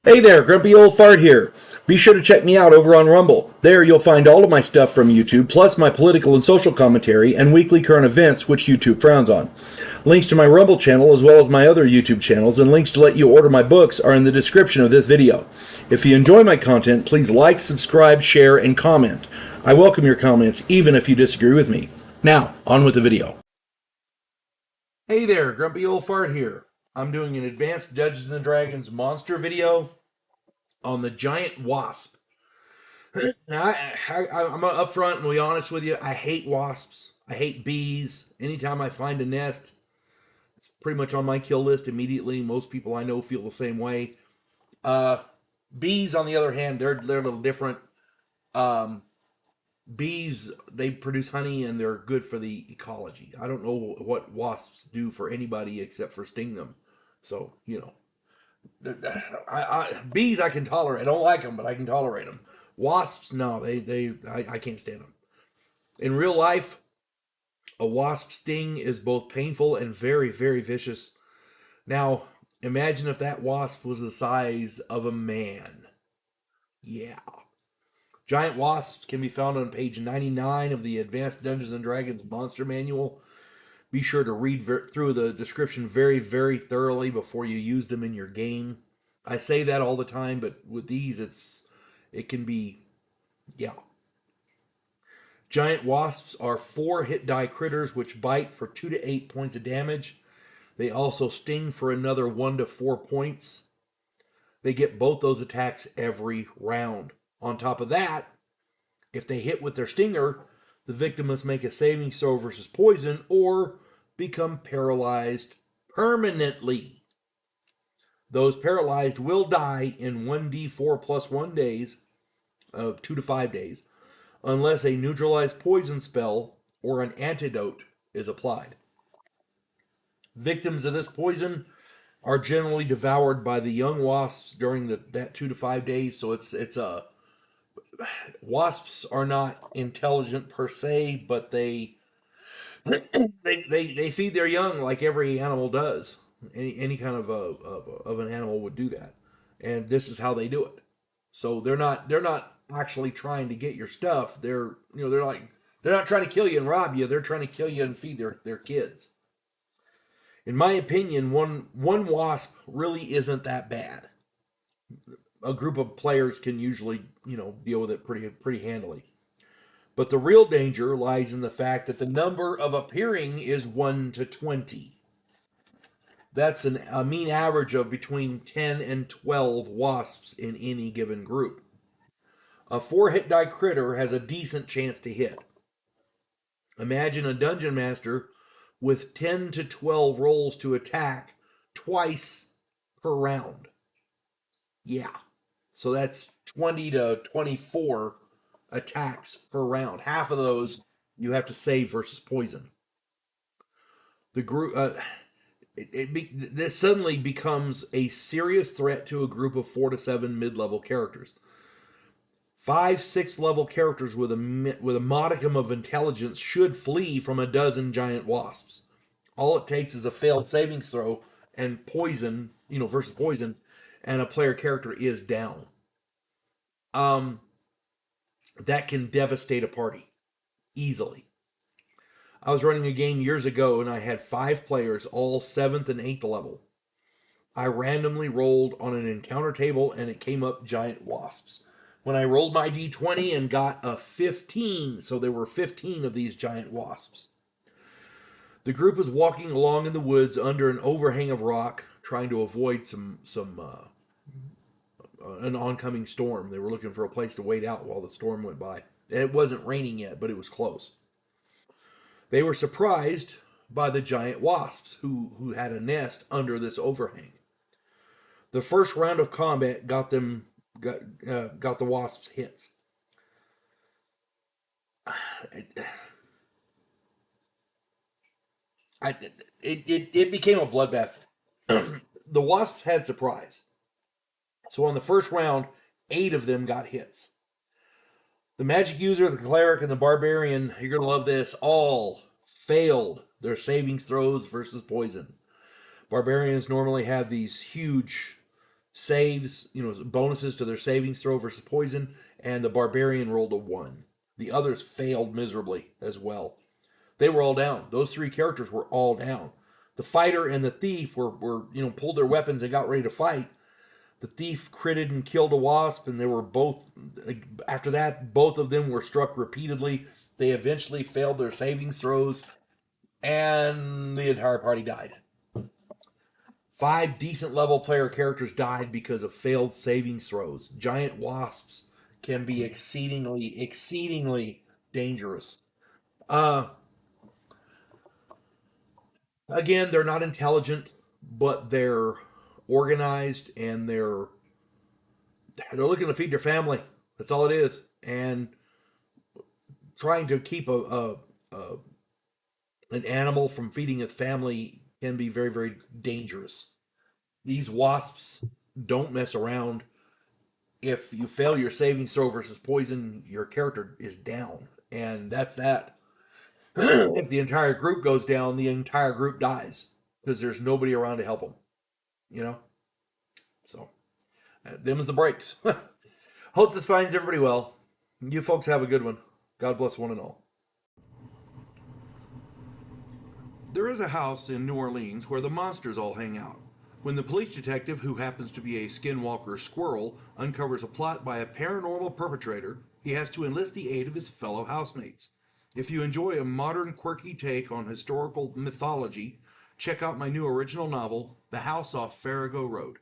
Hey there, Grumpy Old Fart here. Be sure to check me out over on Rumble. There you'll find all of my stuff from YouTube, plus my political and social commentary and weekly current events, which YouTube frowns on. Links to my Rumble channel, as well as my other YouTube channels, and links to let you order my books are in the description of this video. If you enjoy my content, please like, subscribe, share, and comment. I welcome your comments, even if you disagree with me. Now, on with the video. Hey there, Grumpy Old Fart here. I'm doing an advanced Dungeons & Dragons monster video on the giant wasp. Now, I'm up front and be honest with you. I hate wasps. I hate bees. Anytime I find a nest, it's pretty much on my kill list immediately. Most people I know feel the same way. Uh, Bees, on the other hand, they're a little different. Um, Bees, they produce honey and they're good for the ecology. I don't know what wasps do for anybody except for sting them. So bees I can tolerate. I don't like them, but I can tolerate them. Wasps, no, I can't stand them. In real life, a wasp sting is both painful and very, very vicious. Now, imagine if that wasp was the size of a man. Yeah. Giant wasps can be found on page 99 of the Advanced Dungeons and Dragons Monster Manual. Be sure to read through the description very, very thoroughly before you use them in your game. I say that all the time, but with these, it can be, yeah. Giant wasps are 4 hit die critters which bite for 2 to 8 points of damage. They also sting for another 1 to 4 points. They get both those attacks every round. On top of that, if they hit with their stinger, the victim must make a saving throw versus poison or become paralyzed permanently. Those paralyzed will die in 1d4 plus 1 days, 2 to 5 days, unless a neutralized poison spell or an antidote is applied. Victims of this poison are generally devoured by the young wasps during that 2 to 5 days. So wasps are not intelligent per se, but they feed their young like every animal does. Any kind of an animal would do that, and this is how they do it. So they're not actually trying to get your stuff. They're not trying to kill you and rob you. They're trying to kill you and feed their kids. In my opinion, one wasp really isn't that bad. A group of players can usually deal with it pretty handily. But the real danger lies in the fact that the number of appearing is 1 to 20. That's a mean average of between 10 and 12 wasps in any given group. A 4 hit die critter has a decent chance to hit. Imagine a dungeon master with 10 to 12 rolls to attack twice per round. Yeah. So that's 20 to 24 attacks per round. Half of those you have to save versus poison. The group this suddenly becomes a serious threat to a group of 4 to 7 mid-level characters. 5, 6 level characters with a modicum of intelligence should flee from a dozen giant wasps. All it takes is a failed savings throw and poison, versus poison, and a player character is down. That can devastate a party easily. I was running a game years ago and I had 5 players, all 7th and 8th level. I randomly rolled on an encounter table and it came up giant wasps. When I rolled my d20 and got a 15, so there were 15 of these giant wasps. The group was walking along in the woods under an overhang of rock, trying to avoid an oncoming storm. They were looking for a place to wait out while the storm went by. It wasn't raining yet, but it was close. They were surprised by the giant wasps who had a nest under this overhang. The first round of combat got the wasps hits. It became a bloodbath. The wasps had surprise. So on the first round, 8 of them got hits. The magic user, the cleric, and the barbarian, you're going to love this, all failed their savings throws versus poison. Barbarians normally have these huge saves, bonuses to their savings throw versus poison, and the barbarian rolled a 1. The others failed miserably as well. They were all down. Those three characters were all down. The fighter and the thief were pulled their weapons and got ready to fight. The thief critted and killed a wasp, and they were both, after that, both of them were struck repeatedly. They eventually failed their savings throws, and the entire party died. 5 decent level player characters died because of failed savings throws. Giant wasps can be exceedingly dangerous. Uh, Again, they're not intelligent, but they're organized and they're looking to feed their family. That's all it is. And trying to keep a an animal from feeding its family can be very dangerous. These wasps don't mess around. If you fail your savings throw versus poison, your character is down, and that's that. If the entire group goes down, the entire group dies because there's nobody around to help them. You know, so them's the breaks. Hope this finds everybody well. You folks have a good one. God bless one and all. There is a house in New Orleans where the monsters all hang out. When the police detective, who happens to be a skinwalker squirrel, uncovers a plot by a paranormal perpetrator, he has to enlist the aid of his fellow housemates. If you enjoy a modern, quirky take on historical mythology, check out my new original novel, The House Off Farrago Road.